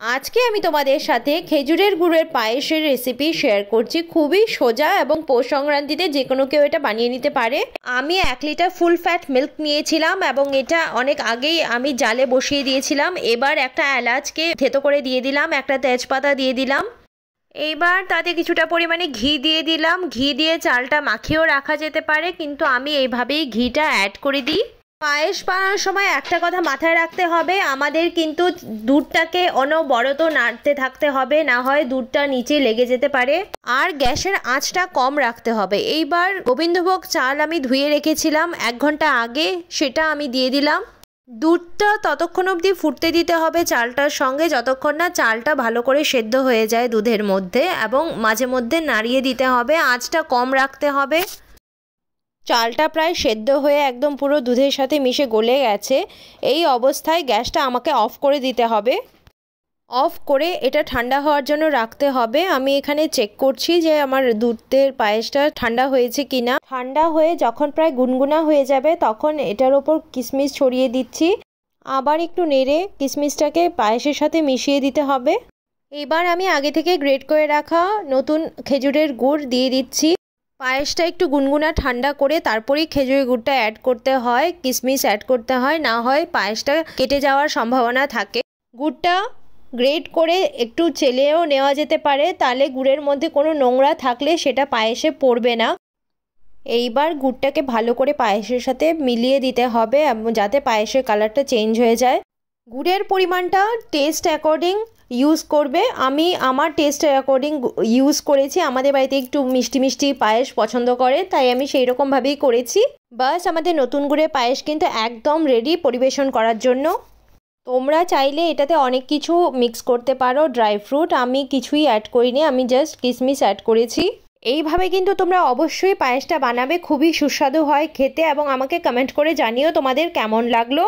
আজকে আমি তোমাদের সাথে খেজুরের গুড়ের পায়েসের রেসিপি শেয়ার করছি। খুবই সোজা এবং পৌষ সংক্রান্তিতে যে কোনো কেউ এটা বানিয়ে নিতে পারে। আমি 1 লিটার ফুল ফ্যাট মিল্ক নিয়েছিলাম এবং এটা অনেক আগেই আমি জালে বসিয়ে দিয়েছিলাম। এবার একটা এলাচকে থেতো করে দিয়ে দিলাম, একটা তেজপাতা দিয়ে দিলাম। এইবার তাতে কিছুটা পরিমাণে ঘি দিয়ে দিলাম। ঘি দিয়ে চালটা মাখিয়েও রাখা যেতে পারে, কিন্তু আমি এইভাবেই ঘিটা অ্যাড করে দিই। পায়েস বানানোর সময় একটা কথা মাথায় রাখতে হবে, আমাদের কিন্তু দুধটাকে অনবরত নাড়তে থাকতে হবে, না হয় দুধটা নিচে লেগে যেতে পারে। আর গ্যাসের আঁচটা কম রাখতে হবে। এইবার গোবিন্দভোগ চাল আমি ধুয়ে রেখেছিলাম 1 ঘন্টা আগে, সেটা আমি দিয়ে দিলাম। দুধটা ততক্ষণ অবধি ফুটতে দিতে হবে চালটার সঙ্গে, যতক্ষণ না চালটা ভালো করে সেদ্ধ হয়ে যায় দুধের মধ্যে, এবং মাঝে মধ্যে নাড়িয়ে দিতে হবে। আঁচটা কম রাখতে হবে। চালটা প্রায় সেদ্ধ হয়ে একদম পুরো দুধের সাথে মিশে গলে গেছে। এই অবস্থায় গ্যাসটা আমাকে অফ করে দিতে হবে। অফ করে এটা ঠান্ডা হওয়ার জন্য রাখতে হবে। আমি এখানে চেক করছি যে আমার দুধের পায়েসটা ঠান্ডা হয়েছে কিনা। ঠান্ডা হয়ে যখন প্রায় গুনগুনা হয়ে যাবে তখন এটার ওপর কিশমিশ ছড়িয়ে দিচ্ছি। আবার একটু নেড়ে কিশমিশটাকে পায়েসের সাথে মিশিয়ে দিতে হবে। এবার আমি আগে থেকে গ্রেট করে রাখা নতুন খেজুরের গুড় দিয়ে দিচ্ছি। পায়েসটা একটু গুনগুনা ঠান্ডা করে তারপরেই খেজুরের গুড়টা অ্যাড করতে হয়, কিশমিশ অ্যাড করতে হয়, না হয় পায়েসটা কেটে যাওয়ার সম্ভাবনা থাকে। গুড়টা গ্রেট করে একটু চেলেও নেওয়া যেতে পারে, তাহলে গুড়ের মধ্যে কোনো নোংরা থাকলে সেটা পায়েসে পড়বে না। এইবার গুড়টাকে ভালো করে পায়েসের সাথে মিলিয়ে দিতে হবে যাতে পায়েসের কালারটা চেঞ্জ হয়ে যায়। গুড়ের পরিমাণটা টেস্ট অ্যাকর্ডিং ইউজ করবে। আমি আমার টেস্ট অ্যাকর্ডিং ইউজ করেছি। আমাদের বাড়িতে একটু মিষ্টি মিষ্টি পায়েস পছন্দ করে, তাই আমি সেই রকমভাবেই করেছি। বাস আমাদের নতুন গুড়ের পায়েস কিন্তু একদম রেডি পরিবেশন করার জন্য। তোমরা চাইলে এটাতে অনেক কিছু মিক্স করতে পারো, ড্রাই ফ্রুট। আমি কিছুই অ্যাড করিনি, আমি জাস্ট কিশমিশ অ্যাড করেছি। এইভাবে কিন্তু তোমরা অবশ্যই পায়েসটা বানাবে, খুবই সুস্বাদু হয় খেতে, এবং আমাকে কমেন্ট করে জানিও তোমাদের কেমন লাগলো।